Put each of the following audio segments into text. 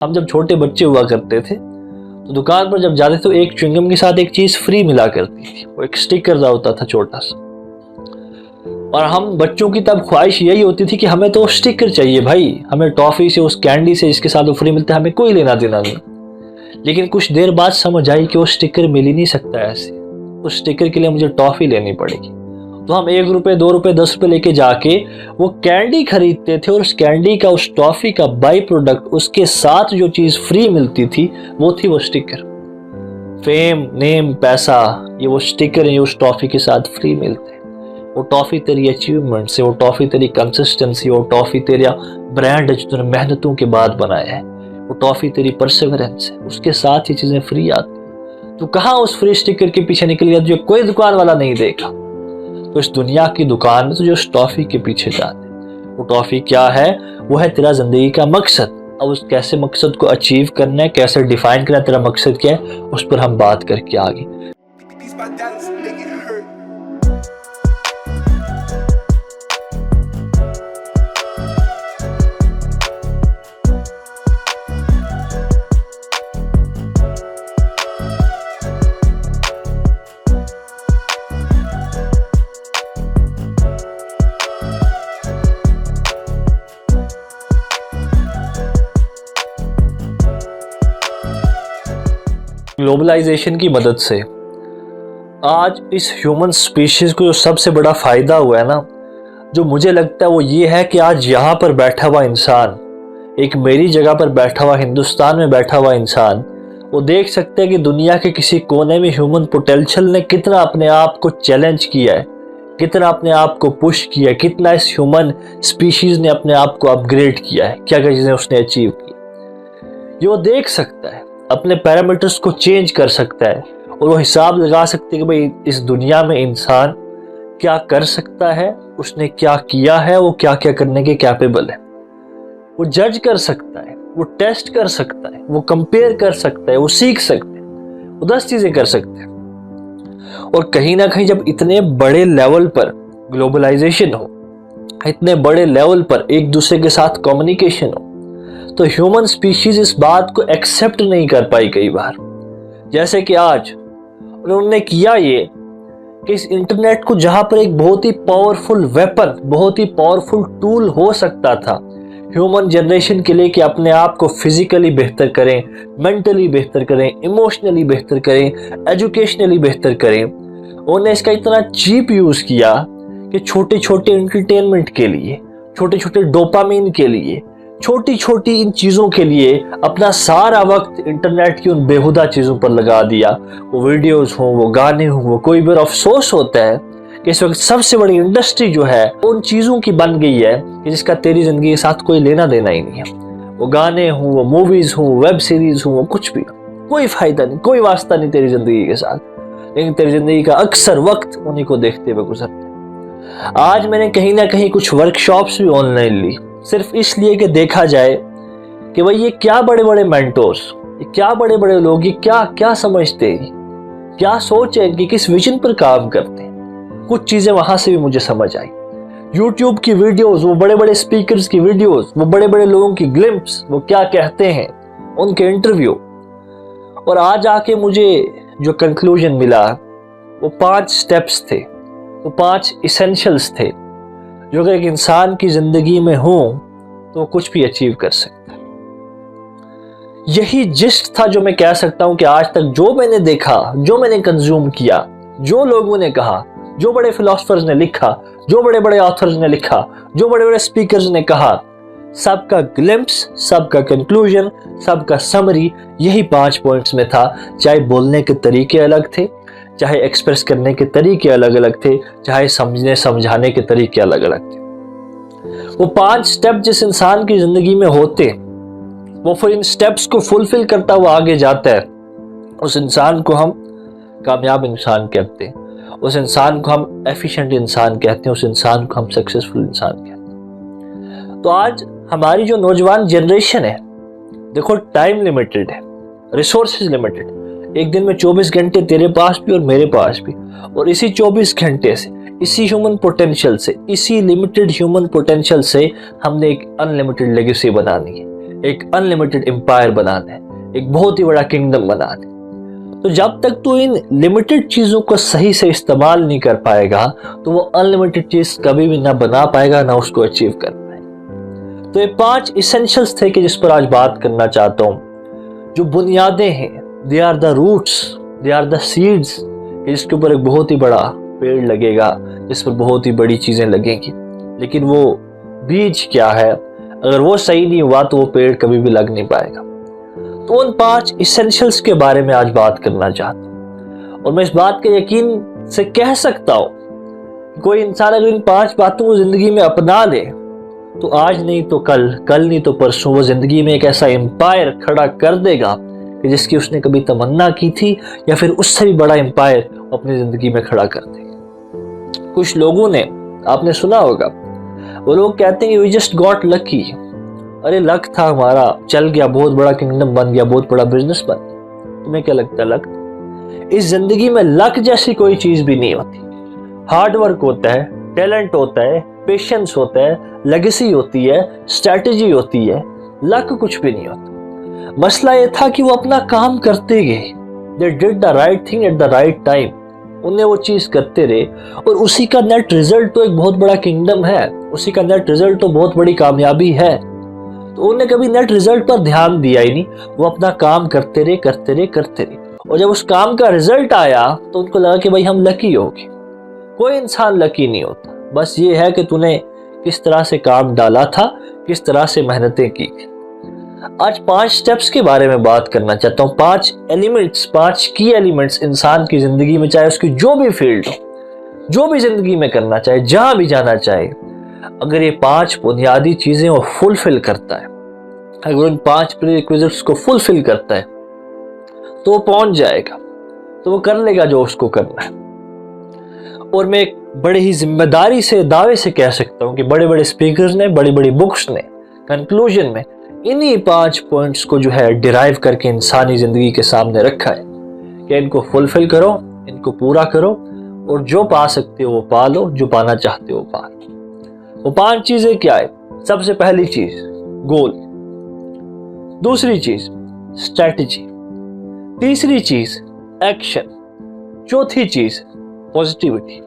हम जब छोटे बच्चे हुआ करते थे तो दुकान पर जब जाते तो एक च्युइंगम के साथ एक चीज फ्री मिला करती थी, वो एक स्टिकर सा होता था छोटा सा। और हम बच्चों की तब ख्वाहिश यही होती थी कि हमें तो स्टिकर चाहिए भाई, हमें टॉफी से उस कैंडी से इसके साथ वो फ्री मिलता है, हमें कोई लेना देना नहीं। लेकिन कुछ देर बाद समझ आई कि वो स्टिकर मिल ही नहीं सकता ऐसे, उस स्टिकर के लिए मुझे टॉफी लेनी पड़ेगी। तो हम 1 रुपए 2 रुपए 10 रुपए लेके जाके वो कैंडी खरीदते थे और उस कैंडी का, उस टॉफी का बाई प्रोडक्ट, उसके साथ जो चीज फ्री मिलती थी वो थी वो स्टिकर। फेम, नेम, पैसा, ये वो स्टिकर है, ये उस टॉफी के साथ फ्री मिलते हैं। वो टॉफी तेरी अचीवमेंट से, वो टॉफी तेरी कंसिस्टेंसी, वो टॉफी तेरा ब्रांड है जो तूने मेहनतों के बाद बनाया है, वो टॉफी तेरी परसेवरेंस है, उसके साथ ये चीजें फ्री आती। तो कहाँ उस फ्री स्टिकर के पीछे निकल गया जो कोई दुकान वाला नहीं देगा। तो इस दुनिया की दुकान में तो जो उस टॉफी के पीछे जाते, वो टॉफी क्या है? वो है तेरा जिंदगी का मकसद। अब उस कैसे मकसद को अचीव करना है, कैसे डिफाइन करना है, तेरा मकसद क्या है, उस पर हम बात करके आगे। ग्लोबलाइजेशन की मदद से आज इस ह्यूमन स्पीशीज को जो सबसे बड़ा फायदा हुआ है ना, जो मुझे लगता है वो ये है कि आज यहाँ पर बैठा हुआ इंसान, एक मेरी जगह पर बैठा हुआ, हिंदुस्तान में बैठा हुआ इंसान, वो देख सकते हैं कि दुनिया के किसी कोने में ह्यूमन पोटेंशियल ने कितना अपने आप को चैलेंज किया है, कितना अपने आप को पुश किया है, कितना इस ह्यूमन स्पीशीज ने अपने आप को अपग्रेड किया है, क्या क्या चीजें उसने अचीव की। ये वो देख सकता है, अपने पैरामीटर्स को चेंज कर सकता है और वो हिसाब लगा सकते हैं कि भाई इस दुनिया में इंसान क्या कर सकता है, उसने क्या किया है, वो क्या क्या करने के कैपेबल है। वो जज कर सकता है, वो टेस्ट कर सकता है, वो कंपेयर कर सकता है, वो सीख सकता है, वो 10 चीजें कर सकते हैं। और कहीं ना कहीं जब इतने बड़े लेवल पर ग्लोबलाइजेशन हो, इतने बड़े लेवल पर एक दूसरे के साथ कम्युनिकेशन हो, तो ह्यूमन स्पीशीज इस बात को एक्सेप्ट नहीं कर पाई कई बार। जैसे कि आज उन्होंने किया ये कि इस इंटरनेट को, जहां पर एक बहुत ही पावरफुल वेपन, बहुत ही पावरफुल टूल हो सकता था ह्यूमन जनरेशन के लिए कि अपने आप को फिजिकली बेहतर करें, मेंटली बेहतर करें, इमोशनली बेहतर करें, एजुकेशनली बेहतर करें, उन्होंने इसका इतना चीप यूज किया कि छोटे छोटे एंटरटेनमेंट के लिए, छोटे छोटे डोपामिन के लिए, छोटी छोटी इन चीजों के लिए अपना सारा वक्त इंटरनेट की उन बेहुदा चीजों पर लगा दिया। वो वीडियोस हो, वो गाने हो, वो कोई बार अफसोस होता है कि इस वक्त सबसे बड़ी इंडस्ट्री जो है उन चीजों की बन गई है कि जिसका तेरी जिंदगी के साथ कोई लेना देना ही नहीं है। वो गाने हो, वो मूवीज हो, वेब सीरीज हो, वो कुछ भी, कोई फायदा नहीं, कोई वास्ता नहीं तेरी जिंदगी के साथ, लेकिन तेरी जिंदगी का अक्सर वक्त उन्हीं को देखते हुए गुजरते। आज मैंने कहीं ना कहीं कुछ वर्कशॉप्स भी ऑनलाइन ली, सिर्फ इसलिए कि देखा जाए कि भाई ये क्या बड़े बड़े मेंटोर्स, ये क्या बड़े बड़े लोग, ये क्या क्या समझते हैं, क्या सोच है कि किस विजन पर काम करते हैं। कुछ चीजें वहां से भी मुझे समझ आई। यूट्यूब की वीडियोस, वो बड़े बड़े स्पीकर्स की वीडियोस, वो बड़े बड़े लोगों की ग्लिम्प्स, वो क्या कहते हैं, उनके इंटरव्यू। और आज आके मुझे जो कंक्लूजन मिला वो 5 स्टेप्स थे, वो 5 इसेंशियल्स थे जो अगर एक इंसान की जिंदगी में हो तो वो कुछ भी अचीव कर सकता है। यही जिस्ट था जो मैं कह सकता हूं कि आज तक जो मैंने देखा, जो मैंने कंज्यूम किया, जो लोगों ने कहा, जो बड़े फिलोसफर्स ने लिखा, जो बड़े बड़े ऑथर्स ने लिखा, जो बड़े बड़े स्पीकर्स ने कहा, सबका ग्लिम्प्स, सबका कंक्लूजन, सबका समरी यही 5 पॉइंट्स में था। चाहे बोलने के तरीके अलग थे, चाहे एक्सप्रेस करने के तरीके अलग अलग थे, चाहे समझने समझाने के तरीके अलग अलग थे। वो 5 स्टेप जिस इंसान की जिंदगी में होते, वो फिर इन स्टेप्स को फुलफिल करता हुआ आगे जाता है, उस इंसान को हम कामयाब इंसान कहते हैं, उस इंसान को हम एफिशिएंट इंसान कहते हैं, उस इंसान को हम सक्सेसफुल इंसान कहते हैं। तो आज हमारी जो नौजवान जनरेशन है, देखो टाइम लिमिटेड है, रिसोर्सेज लिमिटेड, एक दिन में 24 घंटे तेरे पास भी और मेरे पास भी, और इसी 24 घंटे से, इसी ह्यूमन पोटेंशियल से, इसी लिमिटेड ह्यूमन पोटेंशियल से हमने एक अनलिमिटेड लेगेसी बनानी है। एक अनलिमिटेड एम्पायर बनाना है, एक बहुत ही बड़ा किंगडम बनाना है। तो जब तक तू इन लिमिटेड चीजों को सही से इस्तेमाल नहीं कर पाएगा तो वो अनलिमिटेड चीज कभी भी ना बना पाएगा, ना उसको अचीव कर पाएगा। तो ये 5 इसेंशियल्स थे कि जिस पर आज बात करना चाहता हूं, जो बुनियादें हैं, they are the roots, they are the seeds, जिसके ऊपर एक बहुत ही बड़ा पेड़ लगेगा, जिस पर बहुत ही बड़ी चीजें लगेंगी। लेकिन वो बीज क्या है, अगर वो सही नहीं हुआ तो वो पेड़ कभी भी लग नहीं पाएगा। तो उन 5 इसेंशियल्स के बारे में आज बात करना चाहता हूं, और मैं इस बात के यकीन से कह सकता हूं, कोई इंसान अगर इन 5 बातों को जिंदगी में अपना ले तो आज नहीं तो कल, कल नहीं तो परसों वो जिंदगी में एक ऐसा एम्पायर खड़ा कर देगा कि जिसकी उसने कभी तमन्ना की थी, या फिर उससे भी बड़ा एम्पायर अपनी जिंदगी में खड़ा कर देगा। कुछ लोगों ने, आपने सुना होगा, वो लोग कहते हैं वी जस्ट गॉट लकी। अरे लक था हमारा, चल गया, बहुत बड़ा किंगडम बन गया, बहुत बड़ा बिजनेस बन गया। तुम्हें क्या लगता है लक? इस जिंदगी में लक जैसी कोई चीज भी नहीं होती। हार्ड वर्क होता है, टैलेंट होता है, पेशेंस होता है, लेगेसी होती है, स्ट्रैटेजी होती है, लक कुछ भी नहीं होता। मसला ये था कि वो अपना काम करते गए, they did the right thing at the right time, उन्हें वो चीज करते रहे, और उसी का नेट रिजल्ट तो एक बहुत बड़ा किंगडम है, उसी का नेट रिजल्ट तो बहुत बड़ी कामयाबी है। तो उन्हें कभी नेट रिजल्ट पर ध्यान दिया ही नहीं, वो अपना काम करते रहे, करते रहे, करते रहे, और जब उस काम का रिजल्ट आया तो उनको लगा कि भाई हम लकी हो गए। कोई इंसान लकी नहीं होता, बस ये है कि तूने किस तरह से काम डाला था, किस तरह से मेहनतें की। आज 5 स्टेप्स के बारे में बात करना चाहता हूँ, 5 एलिमेंट्स, 5 की एलिमेंट्स इंसान की जिंदगी में, चाहे उसकी जो भी फील्ड हो, जो भी जिंदगी में करना चाहे, जहां भी जाना चाहे, अगर ये 5 बुनियादी चीजें वो फुलफिल करता है, अगर उन 5 प्रीरिक्विजिट्स को फुलफिल करता है तो वो पहुंच जाएगा, तो वो कर लेगा जो उसको करना है। और मैं एक बड़ी ही जिम्मेदारी से, दावे से कह सकता हूं कि बड़े बड़े स्पीकर्स ने, बड़ी बड़ी बुक्स ने कंक्लूजन में इन्हीं 5 पॉइंट्स को जो है डिराइव करके इंसानी जिंदगी के सामने रखा है कि इनको फुलफिल करो, इनको पूरा करो, और जो पा सकते हो वो पा लो, जो पाना चाहते हो पा लो। वो 5 चीजें क्या है? सबसे पहली चीज गोल, दूसरी चीज स्ट्रैटेजी, तीसरी चीज एक्शन, चौथी चीज पॉजिटिविटी,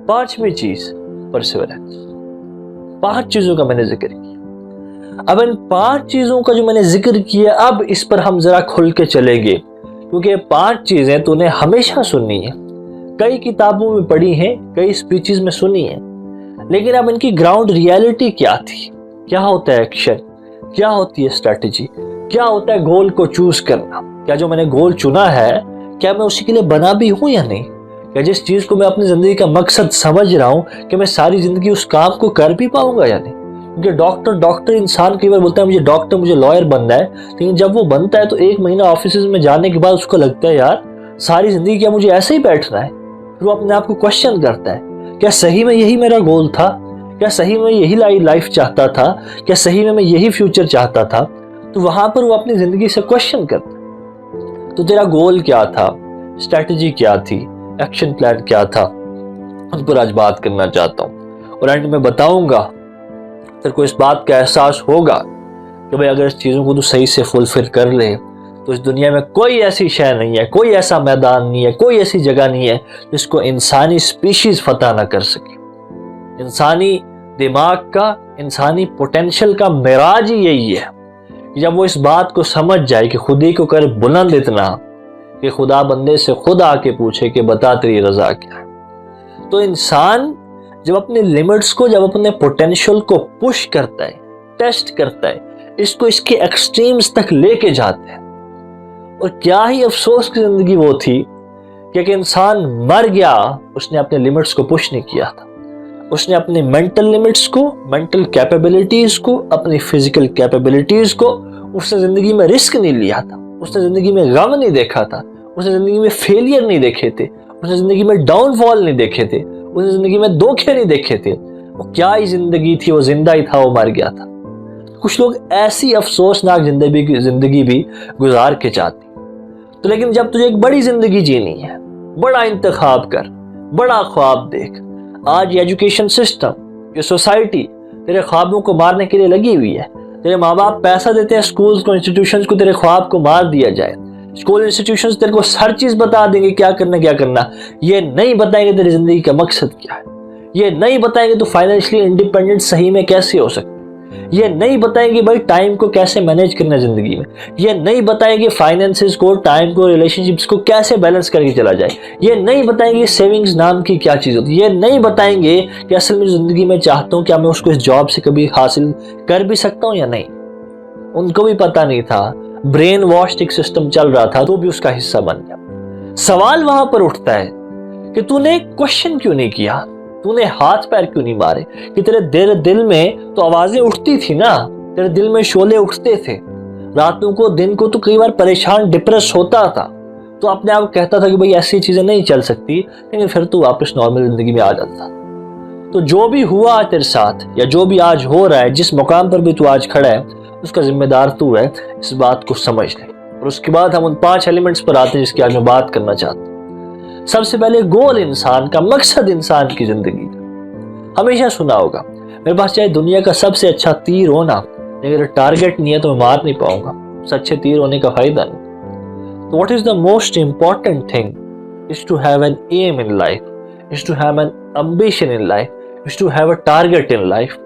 5वीं चीज परसिवरेंस। 5 चीजों का मैंने जिक्र किया। अब इन 5 चीजों का जो मैंने जिक्र किया, अब इस पर हम जरा खुल के चलेंगे, क्योंकि ये 5 चीजें तूने हमेशा सुनी है, कई किताबों में पढ़ी हैं, कई स्पीचेस में सुनी है, लेकिन अब इनकी ग्राउंड रियलिटी क्या थी? क्या होता है एक्शन, क्या होती है स्ट्रैटेजी, क्या होता है गोल को चूज करना? क्या जो मैंने गोल चुना है, क्या मैं उसी के लिए बना भी हूं या नहीं? क्या जिस चीज को मैं अपनी जिंदगी का मकसद समझ रहा हूं, कि मैं सारी जिंदगी उस काम को कर भी पाऊंगा या नहीं? क्योंकि डॉक्टर इंसान कई बार बोलता है मुझे डॉक्टर, मुझे लॉयर बनना है, लेकिन जब वो बनता है तो 1 महीना ऑफिस में जाने के बाद उसको लगता है यार सारी जिंदगी क्या मुझे ऐसे ही बैठना है? फिर वो अपने आप को क्वेश्चन करता है, क्या सही में यही मेरा गोल था? क्या सही में यही लाइफ चाहता था? क्या सही में मैं यही फ्यूचर चाहता था? तो वहां पर वो अपनी जिंदगी से क्वेश्चन करता है। तो तेरा गोल क्या था, स्ट्रैटेजी क्या थी, एक्शन प्लान क्या था, उस पर आज बात करना चाहता हूं। और एंड में बताऊंगा, तेरे को इस बात का एहसास होगा कि भाई अगर इस चीजों को तू सही से फुलफिल कर ले तो इस दुनिया में कोई ऐसी शय नहीं है, कोई ऐसा मैदान नहीं है, कोई ऐसी जगह नहीं है जिसको इंसानी स्पीशीज फतह ना कर सके। इंसानी दिमाग का, इंसानी पोटेंशियल का मेराज ही यही है कि जब वो इस बात को समझ जाए कि खुदी को कर बुलंद इतना कि खुदा बंदे से खुद आके पूछे कि बता तेरी रजा क्या है। तो इंसान जब अपने लिमिट्स को, जब अपने पोटेंशियल को पुश करता है, टेस्ट करता है, इसको इसके एक्सट्रीम्स तक लेके जाता है। और क्या ही अफसोस की जिंदगी वो थी कि एक इंसान मर गया, उसने अपने लिमिट्स को पुश नहीं किया था। उसने अपने मेंटल लिमिट्स को, मेंटल कैपेबिलिटीज को, अपनी फिजिकल कैपेबिलिटीज को, उसने जिंदगी में रिस्क नहीं लिया था, उसने जिंदगी में गम नहीं देखा था, उसने जिंदगी में फेलियर नहीं देखे थे, उसने जिंदगी में डाउनफॉल नहीं देखे थे, उसने जिंदगी में धोखे नहीं देखे थे। वो क्या ही जिंदगी थी, वो जिंदा ही था, वो मर गया था। कुछ लोग ऐसी अफसोसनाक जिंदगी भी गुजार के जाते। तो लेकिन जब तुझे एक बड़ी जिंदगी जीनी है, बड़ा इंतखाब कर, बड़ा ख्वाब देख। आज ये एजुकेशन सिस्टम, ये सोसाइटी तेरे ख्वाबों को मारने के लिए लगी हुई है। तेरे माँ बाप पैसा देते हैं स्कूल्स को, इंस्टीट्यूशंस को, तेरे ख्वाब को मार दिया जाए। स्कूल इंस्टीट्यूशंस तेरे को हर चीज बता देंगे क्या करना, ये नहीं बताएंगे तेरी जिंदगी का मकसद क्या है, ये नहीं बताएंगे तो फाइनेंशियली इंडिपेंडेंट सही में कैसे हो सकता, ये नहीं बताएंगे भाई टाइम को कैसे मैनेज करना जिंदगी में, ये नहीं बताएंगे फाइनेंसेस को, टाइम को, रिलेशनशिप्स को कैसे बैलेंस करके चला जाए, ये नहीं बताएंगे सेविंग्स नाम की क्या चीज होती है, ये नहीं बताएंगे कि असल में जिंदगी में चाहता हूँ क्या मैं उसको इस जॉब से कभी हासिल कर भी सकता हूँ या नहीं। उनको भी पता नहीं था, ब्रेन वॉश एक सिस्टम चल रहा था तो भी उसका हिस्सा बन गया। सवाल वहां पर उठता है कि तूने क्वेश्चन क्यों नहीं किया, तूने हाथ पैर क्यों नहीं मारे, कि तेरे दिल में तो आवाजें उठती थी ना, तेरे दिल में शोले उठते थे, रातों को दिन को तो कई बार परेशान डिप्रेस होता था, तो अपने आप कहता था कि भाई ऐसी चीजें नहीं चल सकती, लेकिन फिर तू वापस नॉर्मल जिंदगी में आ जाता। तो जो भी हुआ तेरे साथ या जो भी आज हो रहा है, जिस मुकाम पर भी तू आज खड़ा है, उसका जिम्मेदार तू है, इस बात को समझ ले। और उसके बाद हम उन 5 एलिमेंट्स पर आते हैं जिसकी आज मैं बात करना चाहता हूँ। सबसे पहले गोल इंसान का, मकसद इंसान की जिंदगी का। हमेशा सुना होगा मेरे पास चाहे दुनिया का सबसे अच्छा तीर हो ना, अगर टारगेट नहीं है तो मैं मार नहीं पाऊंगा, उस अच्छे तीर होने का फायदा नहीं। तो what is the most important thing is to have an aim in life, is to have an ambition in life, is to have a target in life.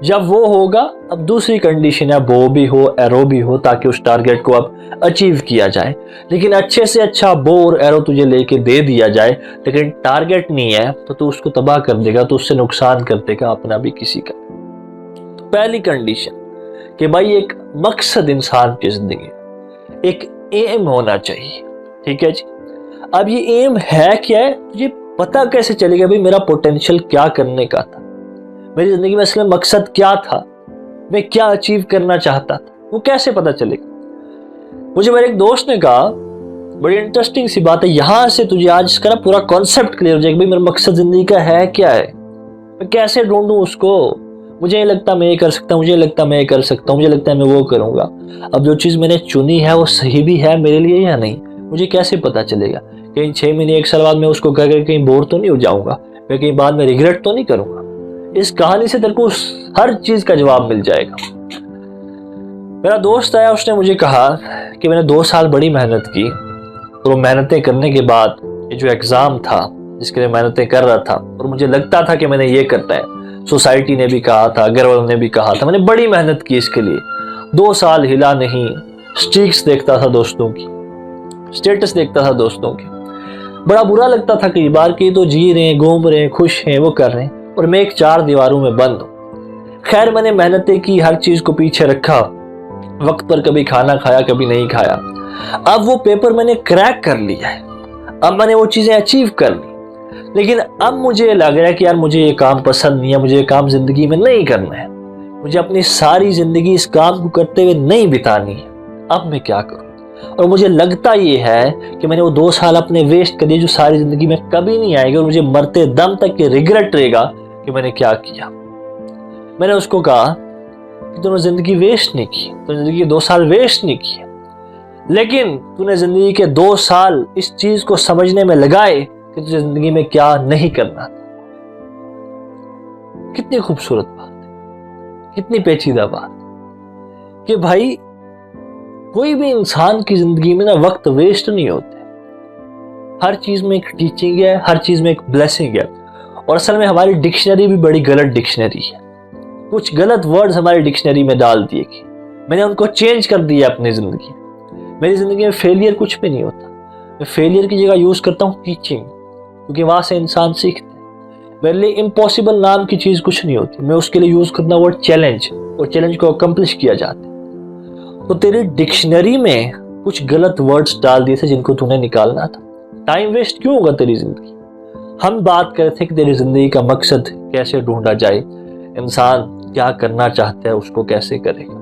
जब वो होगा अब दूसरी कंडीशन है बो भी हो, एरो भी हो, ताकि उस टारगेट को अब अचीव किया जाए। लेकिन अच्छे से अच्छा बो और एरो तुझे लेके दे दिया जाए, लेकिन टारगेट नहीं है तो तू उसको तबाह कर देगा, तो उससे नुकसान कर देगा अपना भी किसी का। तो पहली कंडीशन कि भाई एक मकसद इंसान की जिंदगी, एक एम होना चाहिए। ठीक है जी। अब ये एम है क्या है, तुझे पता कैसे चलेगा भाई मेरा पोटेंशियल क्या करने का था, मेरी जिंदगी में असल में मकसद क्या था, मैं क्या अचीव करना चाहता था, वो कैसे पता चलेगा। मुझे मेरे एक दोस्त ने कहा बड़ी इंटरेस्टिंग सी बात है, यहां से तुझे आज इसका ना पूरा कॉन्सेप्ट क्लियर हो जाएगा भाई मेरा मकसद जिंदगी का है क्या है, मैं कैसे ढूंढूं उसको। मुझे नहीं लगता मैं ये कर सकता, मुझे लगता मैं ये कर सकता हूँ, मुझे लगता है मैं वो करूंगा। अब जो चीज मैंने चुनी है वो सही भी है मेरे लिए या नहीं, मुझे कैसे पता चलेगा। कहीं 6 महीने 1 साल बाद मैं उसको कर कहीं बोर तो नहीं हो जाऊंगा, मैं कहीं बाद में रिग्रेट तो नहीं करूंगा। इस कहानी से तेरे को हर चीज का जवाब मिल जाएगा। मेरा दोस्त आया, उसने मुझे कहा कि मैंने 2 साल बड़ी मेहनत की, और वो मेहनतें करने के बाद ये जो एग्जाम था जिसके लिए मेहनतें कर रहा था और मुझे लगता था कि मैंने ये करना है, सोसाइटी ने भी कहा था, घर वालों ने भी कहा था, मैंने बड़ी मेहनत की इसके लिए, 2 साल हिला नहीं। स्ट्रीक्स देखता था दोस्तों की, स्टेटस देखता था दोस्तों की, बड़ा बुरा लगता था कई बार कि तो जी रहे हैं, घूम रहे हैं, खुश हैं, वो कर रहे हैं और मैं एक 4 दीवारों में बंद हूं। खैर मैंने मेहनतें की, हर चीज को पीछे रखा, वक्त पर कभी खाना खाया कभी नहीं खाया। अब वो पेपर मैंने क्रैक कर लिया है, अब मैंने वो चीजें अचीव कर ली, लेकिन अब मुझे लग रहा है कि यार मुझे ये काम पसंद नहीं है, मुझे ये काम जिंदगी में नहीं करना है, मुझे अपनी सारी जिंदगी इस काम को करते हुए नहीं बितानी है, अब मैं क्या करूं। और मुझे लगता ये है कि मैंने वो 2 साल अपने वेस्ट कर दिए जो सारी जिंदगी में कभी नहीं आएगा, और मुझे मरते दम तक के रिग्रेट रहेगा कि मैंने क्या किया। मैंने उसको कहा कि तूने जिंदगी वेस्ट नहीं की, तूने जिंदगी के 2 साल वेस्ट नहीं किए, लेकिन तूने जिंदगी के 2 साल इस चीज को समझने में लगाए कि तुझे जिंदगी में क्या नहीं करना था। कितनी खूबसूरत बात है, कितनी पेचीदा बात कि भाई कोई भी इंसान की जिंदगी में ना वक्त वेस्ट नहीं होते, हर चीज में एक टीचिंग है, हर चीज में एक ब्लेसिंग है। और असल में हमारी डिक्शनरी भी बड़ी गलत डिक्शनरी है, कुछ गलत वर्ड्स हमारी डिक्शनरी में डाल दिए कि मैंने उनको चेंज कर दिया अपनी जिंदगी। मेरी जिंदगी में फेलियर कुछ भी नहीं होता, मैं फेलियर की जगह यूज करता हूँ टीचिंग, क्योंकि वहां से इंसान सीखता है। मेरे लिए इम्पॉसिबल नाम की चीज कुछ नहीं होती, मैं उसके लिए यूज करता हूँ वर्ड चैलेंज, और चैलेंज को अकम्प्लिश किया जाता है। तो तेरी डिक्शनरी में कुछ गलत वर्ड्स डाल दिए थे जिनको तूने निकालना था। टाइम वेस्ट क्यों होगा तेरी जिंदगी। हम बात कर रहे थे कि तेरी जिंदगी का मकसद कैसे ढूंढा जाए, इंसान क्या करना चाहता है उसको कैसे करेगा।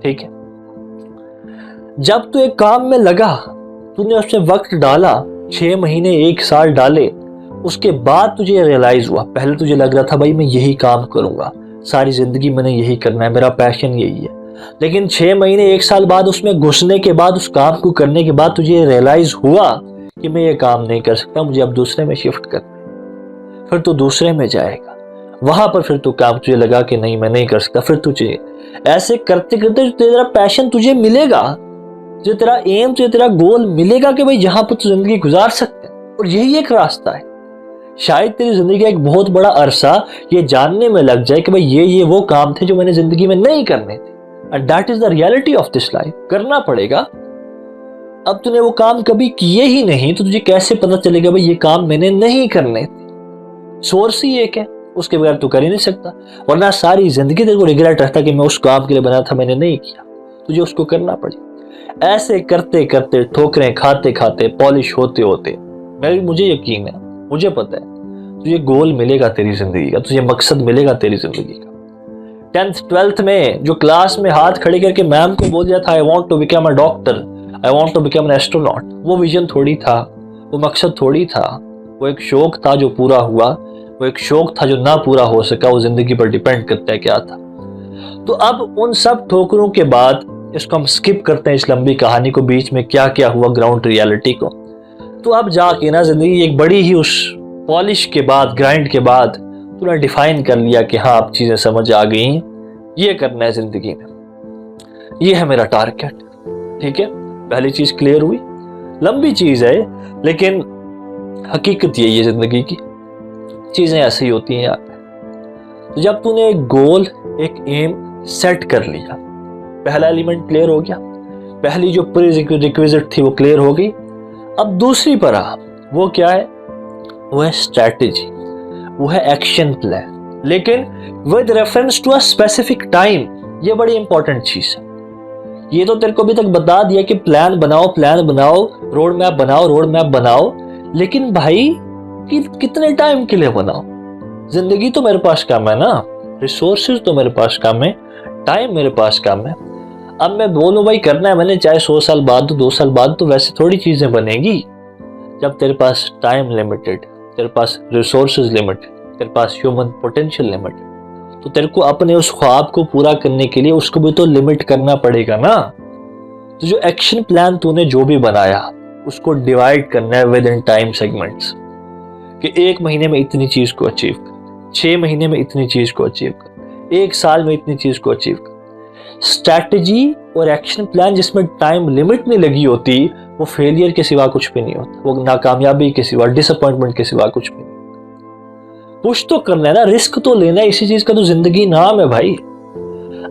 ठीक है, जब तू एक काम में लगा, तूने उसमें वक्त डाला, 6 महीने 1 साल डाले, उसके बाद तुझे रियलाइज हुआ, पहले तुझे लग रहा था भाई मैं यही काम करूंगा, सारी जिंदगी मैंने यही करना है, मेरा पैशन यही है, लेकिन 6 महीने 1 साल बाद उसमें घुसने के बाद, उस काम को करने के बाद तुझे रियलाइज हुआ कि मैं ये काम नहीं कर सकता, मुझे अब दूसरे में शिफ्ट करना है। फिर तो दूसरे में जाएगा, वहां पर फिर तू काम तुझे लगा कि नहीं मैं नहीं कर सकता, फिर तुझे ऐसे करते करते तेरा पैशन तुझे मिलेगा, जो तेरा एम, जो तेरा गोल मिलेगा कि भाई जहां पर तू जिंदगी गुजार सकते है। और यही एक रास्ता है। शायद तेरी जिंदगी का एक बहुत बड़ा अरसा ये जानने में लग जाए कि भाई ये वो काम थे जो मैंने जिंदगी में नहीं करने थे, and that is the reality of this life. करना पड़ेगा। अब तूने वो काम कभी किए ही नहीं तो तुझे कैसे पता चलेगा भाई ये काम मैंने नहीं करने थे। सोर्स ही एक है, उसके बगैर तू कर ही नहीं सकता। वरना सारी जिंदगी तेरे को रिग्रेट रहता कि मैं उस काम के लिए बना था, मैंने नहीं किया। तुझे उसको करना पड़ेगा। ऐसे करते करते, ठोकरें खाते खाते, पॉलिश होते होते, मुझे यकीन है, मुझे पता है तुझे गोल मिलेगा तेरी जिंदगी का, तुझे मकसद मिलेगा तेरी जिंदगी का। 10th 12th में जो क्लास में हाथ खड़े करके मैम को बोल दिया था I want to become a doctor, I want to become an astronaut, वो विजन थोड़ी था, वो मकसद थोड़ी था, वो एक शौक था जो पूरा हुआ, वो एक शौक था जो ना पूरा हो सका, वो जिंदगी पर डिपेंड करता है क्या था। तो अब उन सब ठोकरों के बाद इसको हम स्किप करते हैं, इस लंबी कहानी को, बीच में क्या क्या हुआ ग्राउंड रियलिटी को। तो अब जाके ना जिंदगी एक बड़ी ही उस पॉलिश के बाद, ग्राइंड के बाद तूने डिफाइन कर लिया कि हाँ अब चीजें समझ आ गई, ये करना है जिंदगी में, ये है मेरा टारगेट। ठीक है, पहली चीज क्लियर हुई। लंबी चीज है लेकिन हकीकत यही है, जिंदगी की चीजें ऐसी होती हैं यार। तो जब तूने एक गोल, एक एम सेट कर लिया, पहला एलिमेंट क्लियर हो गया, पहली जो प्रीरिक्विजिट थी वो क्लियर हो गई। अब दूसरी पर आ, वो क्या है? वो है स्ट्रैटेजी, वो है एक्शन प्लान, लेकिन with reference to a specific time. ये बड़ी इंपॉर्टेंट चीज है। ये तो तेरे को अभी तक बता दिया कि प्लान बनाओ, प्लान बनाओ, रोड मैप बनाओ, रोड मैप बनाओ, लेकिन भाई कितने टाइम के लिए बनाओ? जिंदगी तो मेरे पास कम है ना, रिसोर्सेज तो मेरे पास कम है, टाइम मेरे पास कम है। अब मैं बोलूं भाई करना है मैंने, चाहे 100 साल बाद, 2 साल बाद, तो वैसे थोड़ी चीजें बनेगी। जब तेरे पास टाइम लिमिटेड, तेरे पास रिसोर्सेज लिमिटेड, तेरे पास ह्यूमन पोटेंशियल लिमिटेड, तो तेरे को अपने उस ख्वाब को पूरा करने के लिए उसको भी तो लिमिट करना पड़ेगा ना। तो जो एक्शन प्लान तूने जो भी बनाया उसको डिवाइड करना है विद इन टाइम सेगमेंट्स, कि 1 महीने में इतनी चीज को अचीव कर, 6 महीने में इतनी चीज को अचीव कर, 1 साल में इतनी चीज को अचीव कर। स्ट्रैटेजी और एक्शन प्लान जिसमें टाइम लिमिट नहीं लगी होती, वो फेलियर के सिवा कुछ भी नहीं होता, वो नाकामयाबी के सिवा, डिसअपॉइंटमेंट के सिवा कुछ भी नहीं। पुश तो करना है ना, रिस्क तो लेना है, इसी चीज का तो जिंदगी नाम है भाई।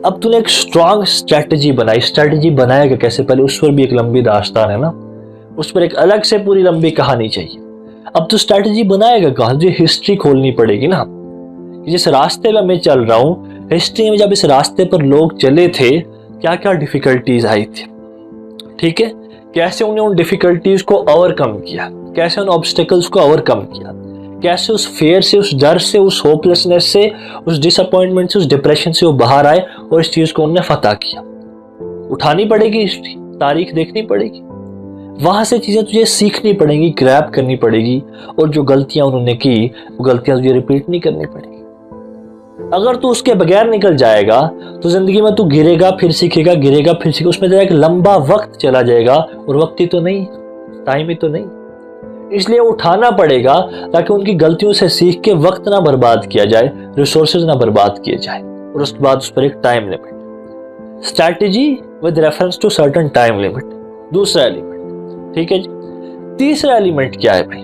अब तूने एक स्ट्रॉन्ग स्ट्रैटेजी बनाई, स्ट्रैटेजी बनाएगा कैसे? पहले उस पर भी एक लंबी दास्तान है ना, उस पर एक अलग से पूरी लंबी कहानी चाहिए। अब तो स्ट्रैटेजी बनाएगा कहां? तुझे हिस्ट्री खोलनी पड़ेगी ना, जिस रास्ते में मैं चल रहा हूं, हिस्ट्री में जब इस रास्ते पर लोग चले थे क्या क्या डिफिकल्टीज आई थी, ठीक है, कैसे उन्हें उन डिफिकल्टीज को ओवरकम किया, कैसे उन ऑब्स्टेकल्स को ओवरकम किया, कैसे उस फेयर से, उस डर से, उस होपलेसनेस से, उस डिसअपॉइंटमेंट से, उस डिप्रेशन से वो बाहर आए और इस चीज को उन्होंने फतह किया। उठानी पड़ेगी हिस्ट्री, तारीख देखनी पड़ेगी, वहां से चीजें तुझे सीखनी पड़ेगी, ग्रैब करनी पड़ेगी, और जो गलतियां उन्होंने की वो गलतियां तुझे रिपीट नहीं करनी पड़ेगी। अगर तू उसके बगैर निकल जाएगा तो जिंदगी में तू गिरेगा फिर सीखेगा, गिरेगा फिर सीखेगा, उसमें तेरा एक लंबा वक्त चला जाएगा, और वक्त ही तो नहीं, टाइम ही तो नहीं। इसलिए उठाना पड़ेगा ताकि उनकी गलतियों से सीख के वक्त ना बर्बाद किया जाए, रिसोर्सेज ना बर्बाद किए जाए, और उसके बाद उस पर एक time limit, strategy with reference to certain time limit, दूसरा एलिमेंट। ठीक है जी। तीसरा एलिमेंट क्या है भाई?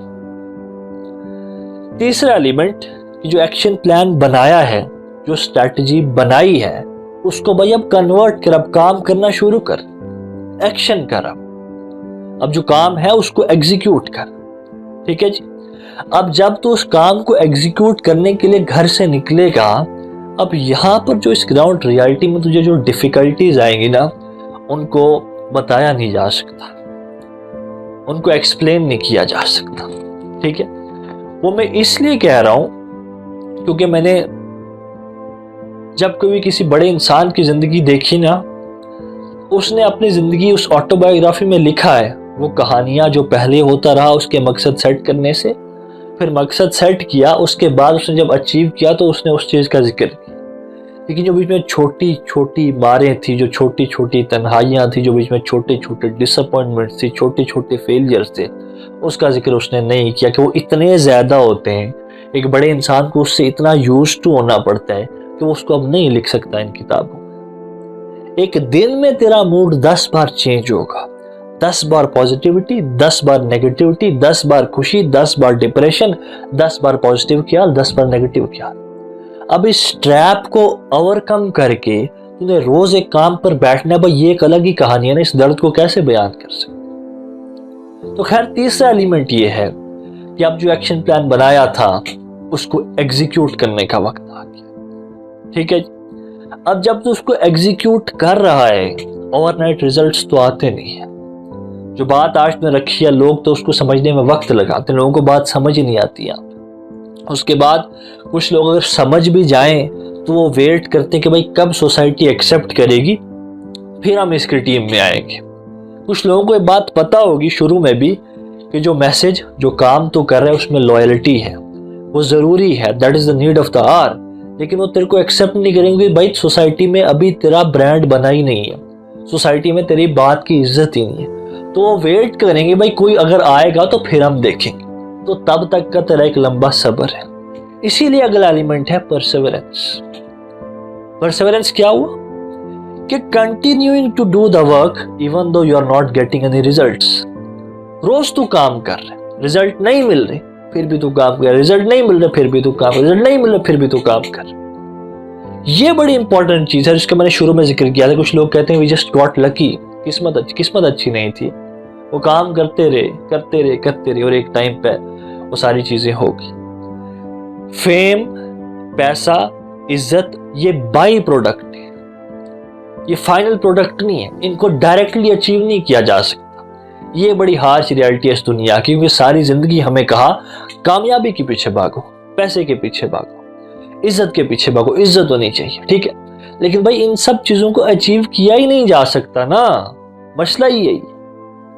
तीसरा एलिमेंट कि जो एक्शन प्लान बनाया है, जो स्ट्रैटेजी बनाई है, उसको भाई अब कन्वर्ट कर, अब काम करना शुरू कर, एक्शन कर। अब जो काम है उसको एग्जीक्यूट कर। ठीक है जी। अब जब तू उस काम को एग्जीक्यूट करने के लिए घर से निकलेगा, अब यहां पर जो इस ग्राउंड रियलिटी में तुझे जो डिफिकल्टीज आएंगी ना, उनको बताया नहीं जा सकता, उनको एक्सप्लेन नहीं किया जा सकता। ठीक है, वो मैं इसलिए कह रहा हूं क्योंकि मैंने जब कभी किसी बड़े इंसान की जिंदगी देखी ना, उसने अपनी जिंदगी उस ऑटोबायोग्राफी में लिखा है वो कहानियां जो पहले होता रहा उसके मकसद सेट करने से, फिर मकसद सेट किया, उसके बाद उसने जब अचीव किया तो उसने उस चीज का जिक्र किया। लेकिन जो बीच में छोटी छोटी मारें थी, जो छोटी छोटी तन्हाइयां थी, जो बीच में छोटे छोटे डिसअपॉइंटमेंट्स थी, छोटे छोटे फेलियर्स थे, उसका जिक्र उसने नहीं किया कि वो इतने ज्यादा होते हैं एक बड़े इंसान को उससे इतना यूज टू होना पड़ता है कि वो उसको अब नहीं लिख सकता इन किताबों में। एक दिन में तेरा मूड 10 बार चेंज होगा, 10 बार पॉजिटिविटी, 10 बार नेगेटिविटी, 10 बार खुशी, 10 बार डिप्रेशन, 10 बार पॉजिटिव ख्याल, 10 बार नेगेटिव ख्याल। अब इस ट्रैप को ओवरकम करके तूने रोज एक काम पर बैठना, भाई ये एक अलग ही कहानी है ना, इस दर्द को कैसे बयान कर सकते। तो खैर तीसरा एलिमेंट ये है कि अब जो एक्शन प्लान बनाया था उसको एग्जीक्यूट करने का वक्त आ गया। ठीक है, अब जब तू उसको एग्जीक्यूट कर रहा है, ओवरनाइट रिजल्ट्स तो आते नहीं है। जो बात आज में रखी है, लोग तो उसको समझने में वक्त लगाते हैं, लोगों को बात समझ ही नहीं आती है। उसके बाद कुछ लोग अगर समझ भी जाएं तो वो वेट करते हैं कि भाई कब सोसाइटी एक्सेप्ट करेगी, फिर हम इसकी टीम में आएंगे। कुछ लोगों को ये बात पता होगी शुरू में भी कि जो मैसेज, जो काम तो कर रहा है उसमें लॉयल्टी है, वो जरूरी है, that is the need of the hour, लेकिन वो तेरे को एक्सेप्ट नहीं करेंगे। भाई सोसाइटी में अभी तेरा ब्रांड बना ही नहीं है, सोसाइटी में तेरी बात की इज्जत ही नहीं है, तो वो वेट करेंगे भाई कोई अगर आएगा तो फिर हम देखेंगे। तो तब तक का तेरा एक लंबा सब्र है। इसीलिए अगला एलिमेंट है परसेवरेंस। परसेवरेंस क्या हुआ कि continuing to do the work even though you are not getting any results. रोज तू काम कर रहे, रिजल्ट नहीं मिल रहे, फिर भी तू काम कर, रिजल्ट नहीं मिल रहा फिर भी तू काम कर, रिजल्ट नहीं मिल रहा फिर भी तू काम कर। ये बड़ी इंपॉर्टेंट चीज है जिसका मैंने शुरू में जिक्र किया था। कुछ लोग कहते हैं वी जस्ट गॉट लकी, किस्मत अच्छी नहीं थी, वो काम करते रहे और एक टाइम पे वो सारी चीजें होगी। फेम, पैसा, इज्जत ये बाई प्रोडक्ट है, ये फाइनल प्रोडक्ट नहीं है, इनको डायरेक्टली अचीव नहीं किया जा सकता। ये बड़ी हार्श रियलिटी है इस दुनिया की, क्योंकि सारी जिंदगी हमें कहा कामयाबी के पीछे भागो, पैसे के पीछे भागो, इज्जत के पीछे भागो, इज्जत होनी चाहिए, ठीक है, लेकिन भाई इन सब चीजों को अचीव किया ही नहीं जा सकता ना, मसला ही यही।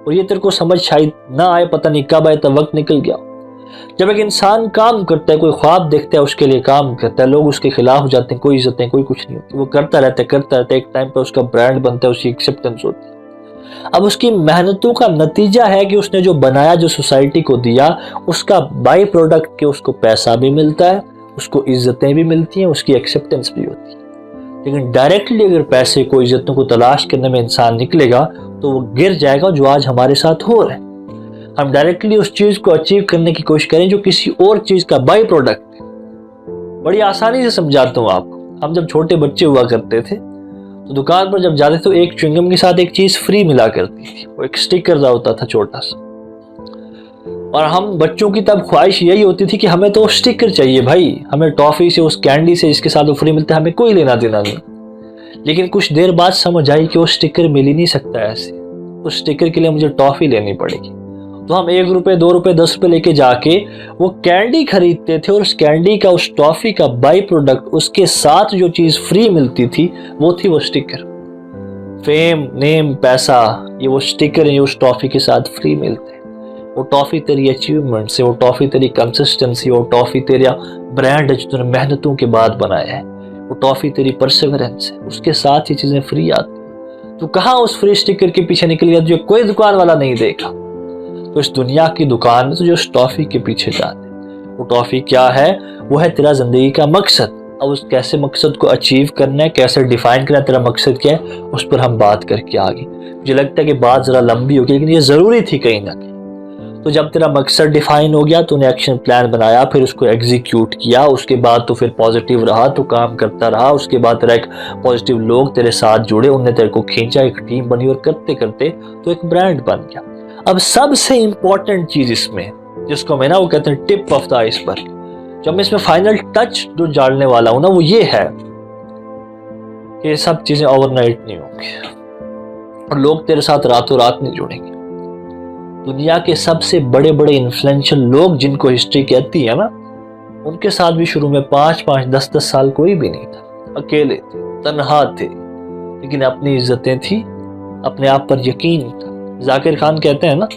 और ये तेरे को समझ शायद ना आए, पता नहीं कब आए, तब वक्त निकल गया। जब एक इंसान काम करता है, कोई ख्वाब देखता है, उसके लिए काम करता है, लोग उसके खिलाफ हो जाते हैं, कोई इज्जत नहीं, कोई कुछ नहीं होती, वो करता रहता है, एक टाइम पे उसका ब्रांड बनता है, उसकी एक्सेप्टेंस होती है। अब उसकी मेहनतों का नतीजा है कि उसने जो बनाया, जो सोसाइटी को दिया, उसका बाई प्रोडक्ट के उसको पैसा भी मिलता है, उसको इज्जतें भी मिलती हैं, उसकी एक्सेप्टेंस भी होती है। लेकिन डायरेक्टली अगर पैसे को, इज्जतों को तलाश करने में इंसान निकलेगा तो वो गिर जाएगा, जो आज हमारे साथ हो रहा है। हम डायरेक्टली उस चीज को अचीव करने की कोशिश करें जो किसी और चीज का बाई प्रोडक्ट है। बड़ी आसानी से समझाता हूँ आपको। हम जब छोटे बच्चे हुआ करते थे तो दुकान पर जब जाते तो एक च्युइंगम के साथ एक चीज फ्री मिला करती थी, वो एक स्टिकर सा होता था छोटा सा, और हम बच्चों की तब ख्वाहिश यही होती थी कि हमें तो स्टिकर चाहिए भाई, हमें टॉफी से, उस कैंडी से जिसके साथ वो फ्री मिलता है, हमें कोई लेना देना नहीं। लेकिन कुछ देर बाद समझ आई कि वो स्टिकर मिल ही नहीं सकता ऐसे, उस स्टिकर के लिए मुझे टॉफी लेनी पड़ेगी। तो हम 1 रुपए, 2 रुपए, 10 रुपए लेके जाके वो कैंडी खरीदते थे, और उस कैंडी का, उस टॉफी का बाई प्रोडक्ट, उसके साथ जो चीज फ्री मिलती थी वो थी वो स्टिकर। फेम, नेम, पैसा, ये वो स्टिकर है, उस टॉफी के साथ फ्री मिलते हैं। वो टॉफी तेरी अचीवमेंट से, वो टॉफी तेरी कंसिस्टेंसी, वो टॉफी तेरा ब्रांड है जो तूने मेहनतों के बाद बनाया है, वो टॉफी तेरी परसेवरेंस है, उसके साथ ही चीजें फ्री आती। तो कहाँ उस फ्री स्टिकर के पीछे निकल गया जो कोई दुकान वाला नहीं देखा। तो इस दुनिया की दुकान में तो जो उस टॉफी के पीछे जाते, वो टॉफी क्या है? वो है तेरा जिंदगी का मकसद। अब उस कैसे मकसद को अचीव करना है, कैसे डिफाइन करना है, तेरा मकसद क्या है, उस पर हम बात करके आगे। मुझे लगता है कि बात जरा लंबी होगी, लेकिन ये जरूरी थी कहीं ना कहीं। तो जब तेरा मकसद डिफाइन हो गया, तूने एक्शन प्लान बनाया, फिर उसको एग्जीक्यूट किया, उसके बाद तो फिर पॉजिटिव रहा, तो काम करता रहा, उसके बाद तेरा एक पॉजिटिव लोग तेरे साथ जुड़े, उनने तेरे को खींचा, एक टीम बनी, और करते करते तो एक ब्रांड बन गया। अब सबसे इंपॉर्टेंट चीज इसमें, जिसको मैं ना वो कहते हैं टिप ऑफ द आइसबर्ग, जब मैं इसमें फाइनल टच जो डालने वाला हूं ना, वो ये है कि ये सब चीजें ओवरनाइट नहीं होंगी और लोग तेरे साथ रातों रात नहीं जुड़ेंगे। दुनिया के सबसे बड़े बड़े इन्फ्लुएंशियल लोग जिनको हिस्ट्री कहती है ना, उनके साथ भी शुरू में 5-5, 10-10 साल कोई भी नहीं था, अकेले थे, तन्हा थे, लेकिन अपनी इज्जतें थी, अपने आप पर यकीन था। जाकिर खान कहते हैं ना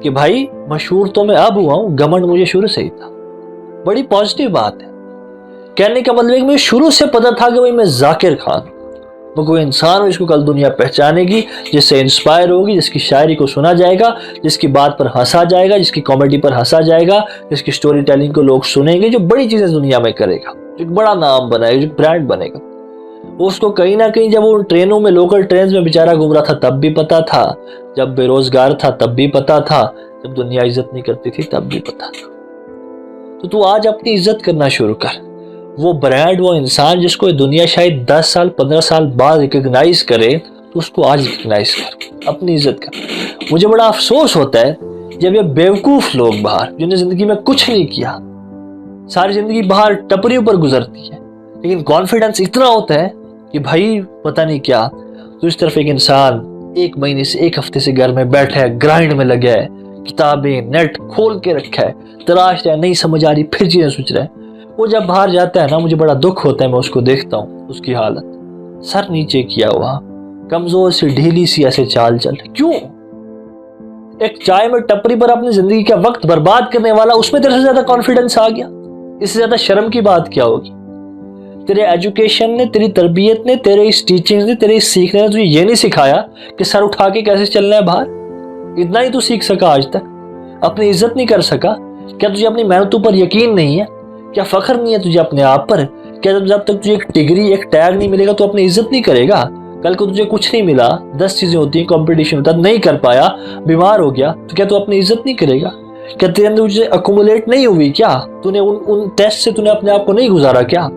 कि भाई मशहूर तो मैं अब हुआ हूं, घमंड मुझे शुरू से ही था। बड़ी पॉजिटिव बात है। कहने का मतलब है कि मुझे शुरू से पता था कि भाई मैं जाकिर खान, वो कोई इंसान हो जिसको कल दुनिया पहचानेगी, जिससे इंस्पायर होगी, जिसकी शायरी को सुना जाएगा, जिसकी बात पर हंसा जाएगा, जिसकी कॉमेडी पर हंसा जाएगा, जिसकी स्टोरी टेलिंग को लोग सुनेंगे, जो बड़ी चीज़ें दुनिया में करेगा, जो एक बड़ा नाम बनाएगा, जो ब्रांड बनेगा। उसको कहीं ना कहीं जब वो ट्रेनों में, लोकल ट्रेन में बेचारा घूम रहा था तब भी पता था, जब बेरोजगार था तब भी पता था, जब दुनिया इज्जत नहीं करती थी तब भी पता था। तो तू आज अपनी इज्जत करना शुरू कर। वो ब्रांड, वो इंसान जिसको दुनिया शायद 10 साल 15 साल बाद रिकग्नाइज करे, तो उसको आज रिकग्नाइज कर, अपनी इज्जत कर। मुझे बड़ा अफसोस होता है जब ये बेवकूफ लोग बाहर, जिन्होंने जिंदगी में कुछ नहीं किया, सारी जिंदगी बाहर टपरियों पर गुजरती है, लेकिन कॉन्फिडेंस इतना होता है कि भाई पता नहीं क्या। तो इस तरफ एक इंसान 1 महीने से 1 हफ्ते से घर में बैठा है, ग्राइंड में लगा है, किताबें नेट खोल के रखा है, तलाश रहा है, नहीं समझ आ रही, फिर चीजें सोच रहा है। वो जब बाहर जाता है ना, मुझे बड़ा दुख होता है, मैं उसको देखता हूँ, उसकी हालत सर नीचे किया हुआ, कमजोर सी, ढीली सी ऐसे चाल चल। क्यों? एक चाय में टपरी पर अपनी जिंदगी का वक्त बर्बाद करने वाला, उसमें तेरे से ज्यादा कॉन्फिडेंस आ गया? इससे ज्यादा शर्म की बात क्या होगी? तेरे एजुकेशन ने, तेरी तरबियत ने, तेरे इस टीचिंग ने, तेरे इस सीखने ने तुझे ये नहीं सिखाया कि सर उठा के कैसे चलना है बाहर? इतना ही तू सीख सका आज तक? अपनी इज्जत नहीं कर सका? क्या तुझे अपनी मेहनतों पर यकीन नहीं है? क्या फख्र नहीं है तुझे अपने आप पर? क्या जब तक तुझे एक डिग्री, एक टैग नहीं मिलेगा तो अपनी इज्जत नहीं करेगा? कल को तुझे कुछ नहीं मिला, 10 चीजें होती हैं, कंपटीशन होता, नहीं कर पाया, बीमार हो गया, तो क्या तू अपनी इज्जत नहीं करेगा? क्या तेरे अंदर तुझे अकोमुलेट नहीं हुई? क्या तूने उन टेस्ट से तूने अपने आप को नहीं गुजारा क्या?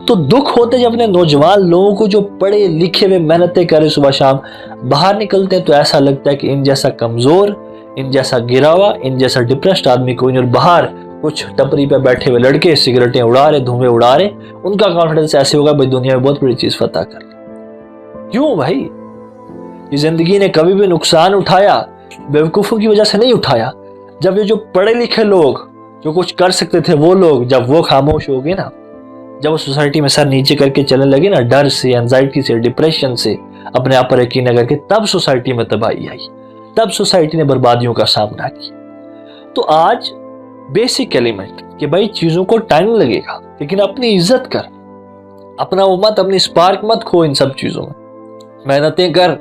तो दुख होते जब अपने नौजवान लोगों को, जो पढ़े लिखे हुए मेहनतें करे सुबह शाम, बाहर निकलते हैं तो ऐसा लगता है कि इन जैसा कमजोर, इन जैसा गिरा हुआ, इन जैसा डिप्रेस्ड आदमी कोई नहीं। और बाहर कुछ टपरी पे बैठे हुए लड़के सिगरेटें उड़ा रहे, धुएं उड़ा रहे, उनका कॉन्फिडेंस ऐसे होगा भाई दुनिया में बहुत बड़ी चीज फतह कर। क्यों भाई? ये जिंदगी ने कभी भी नुकसान उठाया बेवकूफों की वजह से नहीं उठाया। जब ये जो पढ़े लिखे लोग, जो कुछ कर सकते थे वो लोग, जब वो खामोश हो गए ना, जब वो सोसाइटी में सर नीचे करके चलने लगे ना, डर से, एंजाइटी से, डिप्रेशन से, अपने आप पर यकीन न करके, तब सोसाइटी में तबाही आई, तब सोसाइटी ने बर्बादियों का सामना किया। तो आज बेसिक एलिमेंट कि भाई चीजों को टाइम लगेगा, लेकिन अपनी इज्जत कर, अपना वो मत, अपनी स्पार्क मत खो इन सब चीजों में। मेहनतें कर,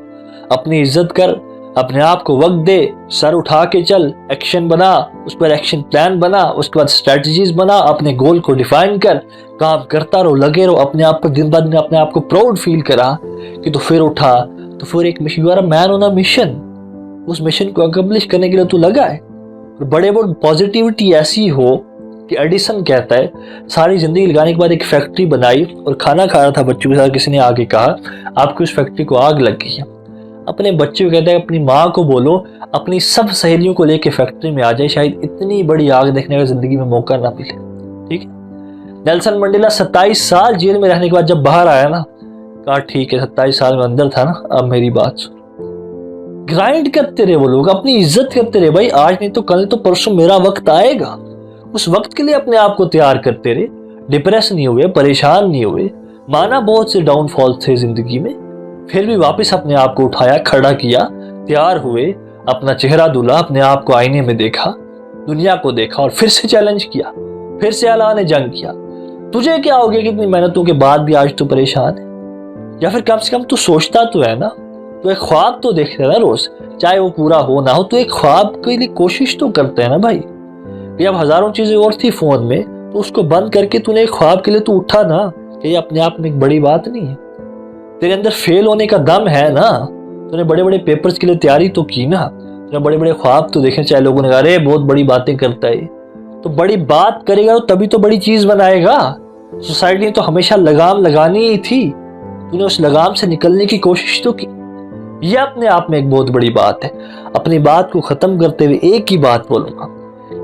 अपनी इज्जत कर, अपने आप को वक्त दे, सर उठा के चल, एक्शन बना, उस पर एक्शन प्लान बना, उसके बाद स्ट्रेटजीज बना, अपने गोल को डिफाइन कर, काम करता रहो, लगे रहो, अपने आप पर दिन ब दिन अपने आप को प्राउड फील करा कि तो फिर उठा, तो फिर एक mission, you are a man on a mission. उस मिशन को अकम्प्लिश करने के लिए तू लगा है। बड़े बड़े पॉजिटिविटी ऐसी हो कि एडिसन कहता है सारी जिंदगी लगाने के बाद एक फैक्ट्री बनाई और खाना खा रहा था बच्चों के साथ, किसी ने आगे कहा आपकी उस फैक्ट्री को आग लग गई है। अपने बच्चे को कहता है अपनी माँ को बोलो अपनी सब सहेलियों को लेके फैक्ट्री में आ जाए, शायद इतनी बड़ी आग देखने का जिंदगी में मौका ना मिले। ठीक है। नेल्सन मंडेला 27 साल जेल में रहने के बाद जब बाहर आया ना, कहा ठीक है 27 साल में अंदर था ना, अब मेरी बात सुन। ग्राइंड करते रहे वो लोग, अपनी इज्जत करते रहे, भाई आज नहीं तो कल तो परसों मेरा वक्त आएगा। उस वक्त के लिए अपने आप को तैयार करते रहे, डिप्रेस नहीं हुए, परेशान नहीं हुए। माना बहुत से डाउनफॉल थे जिंदगी में, फिर भी वापस अपने आप को उठाया, खड़ा किया, तैयार हुए, अपना चेहरा धुला, अपने आप को आईने में देखा, दुनिया को देखा और फिर से चैलेंज किया, फिर से ऐलान जंग किया। तुझे क्या हो गया कि इतनी मेहनतों के बाद भी आज तू परेशान है? या फिर कम से कम तू सोचता तो है ना, तो एक ख्वाब तो देखते है ना रोज, चाहे वो पूरा हो ना हो, तो एक ख्वाब के लिए कोशिश तो करते हैं ना भाई। अब हजारों चीजें और थी फोन में, तो उसको बंद करके तूने एक ख्वाब के लिए तू उठा ना, कि ये अपने आप में एक बड़ी बात नहीं है। तेरे अंदर फेल होने का दम है ना, तूने बड़े बड़े पेपर्स के लिए तैयारी तो की ना, तूने बड़े बड़े ख्वाब तो देखे, चाहे लोगों ने कहा अरे बहुत बड़ी बातें करता है, तो बड़ी बात करेगा तो तभी तो बड़ी चीज बनाएगा। सोसाइटी ने तो हमेशा लगाम लगानी ही थी, तूने उस लगाम से निकलने की कोशिश तो की। यह अपने आप में एक बहुत बड़ी बात है। अपनी बात को खत्म करते हुए एक ही बात बोलूंगा,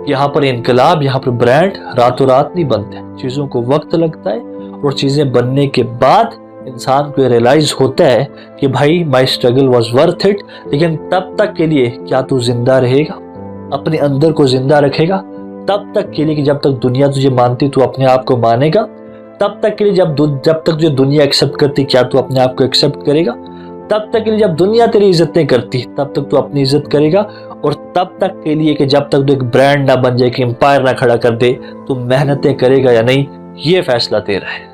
यहाँ पर इनकलाब, यहाँ पर ब्रांड रातों रात नहीं बनते, चीजों को वक्त लगता है, और चीजें बनने के बाद इंसान को रियलाइज होता है कि भाई माई स्ट्रगल वॉज वर्थ इट। लेकिन तब तक के लिए क्या तू जिंदा रहेगा, अपने अंदर को जिंदा रखेगा? तब तक के लिए कि जब तक दुनिया तुझे मानती तू अपने आप को मानेगा? तब तक के लिए जब तक तुझे दुनिया एक्सेप्ट करती, क्या तू अपने आप को एक्सेप्ट करेगा? तब तक के लिए जब दुनिया तेरी इज्जत नहीं करती, तब तक तू अपनी इज्जत करेगा? और तब तक के लिए कि जब तक तू एक ब्रांड ना बन जाए, कि एम्पायर ना खड़ा कर दे, तू मेहनतें करेगा या नहीं, ये फैसला तेरा है।